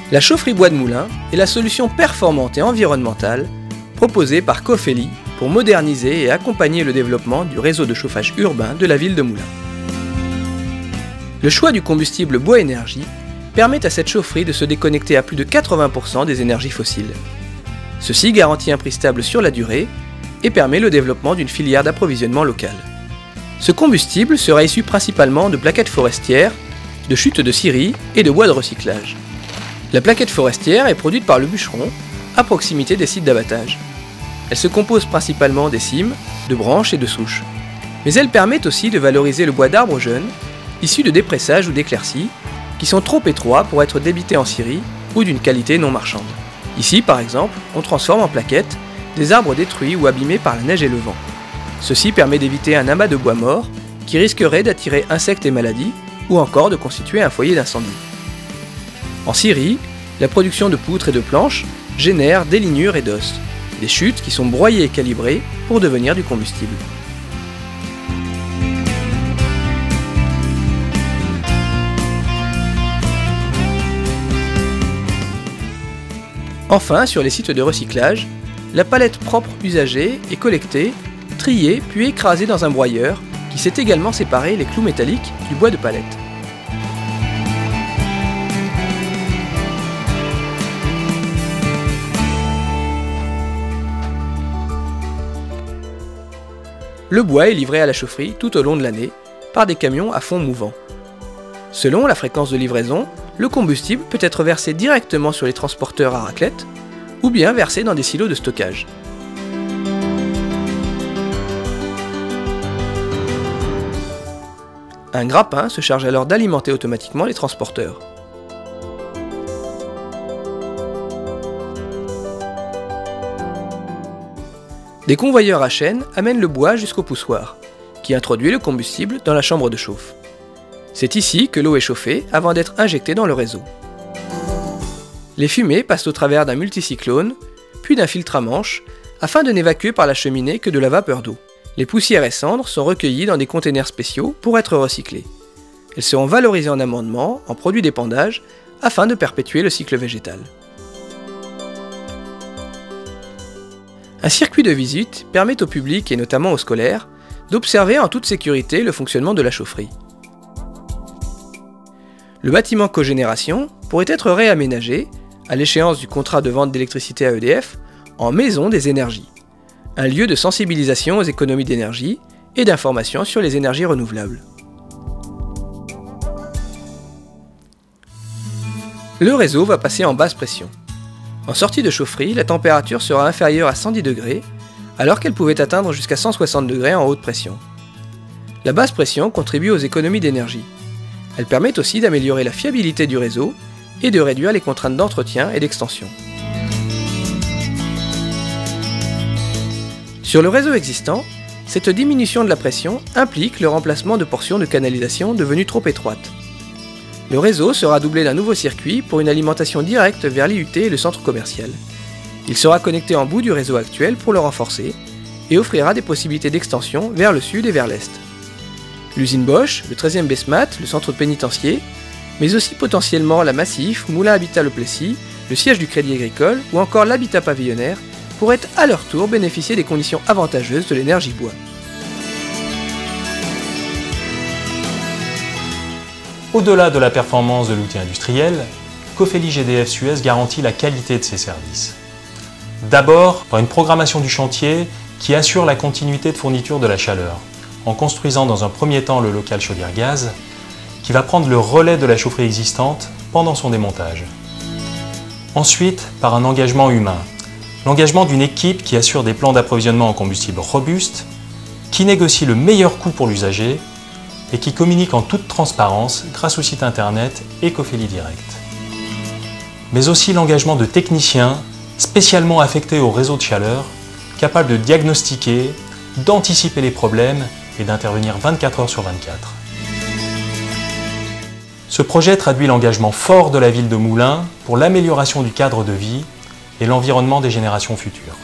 La chaufferie bois de moulin est la solution performante et environnementale proposée par Cofeli pour moderniser et accompagner le développement du réseau de chauffage urbain de la ville de Moulins. Le choix du combustible bois énergie permet à cette chaufferie de se déconnecter à plus de 80% des énergies fossiles. Ceci garantit un prix stable sur la durée et permet le développement d'une filière d'approvisionnement locale. Ce combustible sera issu principalement de plaquettes forestières, de chutes de scierie et de bois de recyclage. La plaquette forestière est produite par le bûcheron à proximité des sites d'abattage. Elle se compose principalement des cimes, de branches et de souches. Mais elle permet aussi de valoriser le bois d'arbres jeunes, issus de dépressage ou d'éclaircies, qui sont trop étroits pour être débités en scierie ou d'une qualité non marchande. Ici, par exemple, on transforme en plaquettes des arbres détruits ou abîmés par la neige et le vent. Ceci permet d'éviter un amas de bois mort qui risquerait d'attirer insectes et maladies ou encore de constituer un foyer d'incendie. En scierie, la production de poutres et de planches génère des lignures et d'os, des chutes qui sont broyées et calibrées pour devenir du combustible. Enfin, sur les sites de recyclage, la palette propre usagée est collectée, triée puis écrasée dans un broyeur qui sait également séparer les clous métalliques du bois de palette. Le bois est livré à la chaufferie tout au long de l'année par des camions à fond mouvant. Selon la fréquence de livraison, le combustible peut être versé directement sur les transporteurs à raclette ou bien versé dans des silos de stockage. Un grappin se charge alors d'alimenter automatiquement les transporteurs. Des convoyeurs à chaîne amènent le bois jusqu'au poussoir, qui introduit le combustible dans la chambre de chauffe. C'est ici que l'eau est chauffée avant d'être injectée dans le réseau. Les fumées passent au travers d'un multicyclone, puis d'un filtre à manche, afin de n'évacuer par la cheminée que de la vapeur d'eau. Les poussières et cendres sont recueillies dans des containers spéciaux pour être recyclées. Elles seront valorisées en amendement, en produits d'épandage, afin de perpétuer le cycle végétal. Un circuit de visite permet au public, et notamment aux scolaires, d'observer en toute sécurité le fonctionnement de la chaufferie. Le bâtiment cogénération pourrait être réaménagé, à l'échéance du contrat de vente d'électricité à EDF, en maison des énergies, un lieu de sensibilisation aux économies d'énergie et d'information sur les énergies renouvelables. Le réseau va passer en basse pression. En sortie de chaufferie, la température sera inférieure à 110 degrés, alors qu'elle pouvait atteindre jusqu'à 160 degrés en haute pression. La basse pression contribue aux économies d'énergie. Elle permet aussi d'améliorer la fiabilité du réseau et de réduire les contraintes d'entretien et d'extension. Sur le réseau existant, cette diminution de la pression implique le remplacement de portions de canalisation devenues trop étroites. Le réseau sera doublé d'un nouveau circuit pour une alimentation directe vers l'IUT et le centre commercial. Il sera connecté en bout du réseau actuel pour le renforcer et offrira des possibilités d'extension vers le sud et vers l'est. L'usine Bosch, le 13e BESMAT, le centre pénitentiaire, mais aussi potentiellement la Massif, Moulins Habitat Le Plessis, le siège du Crédit Agricole ou encore l'habitat pavillonnaire pourraient à leur tour bénéficier des conditions avantageuses de l'énergie bois. Au-delà de la performance de l'outil industriel, Cofeli GDF Suez garantit la qualité de ses services. D'abord, par une programmation du chantier qui assure la continuité de fourniture de la chaleur, en construisant dans un premier temps le local chaudière gaz, qui va prendre le relais de la chaufferie existante pendant son démontage. Ensuite, par un engagement humain, l'engagement d'une équipe qui assure des plans d'approvisionnement en combustible robustes, qui négocie le meilleur coût pour l'usager et qui communique en toute transparence grâce au site internet Ecofeli Direct. Mais aussi l'engagement de techniciens spécialement affectés au réseau de chaleur, capables de diagnostiquer, d'anticiper les problèmes et d'intervenir 24 heures sur 24. Ce projet traduit l'engagement fort de la ville de Moulins pour l'amélioration du cadre de vie et l'environnement des générations futures.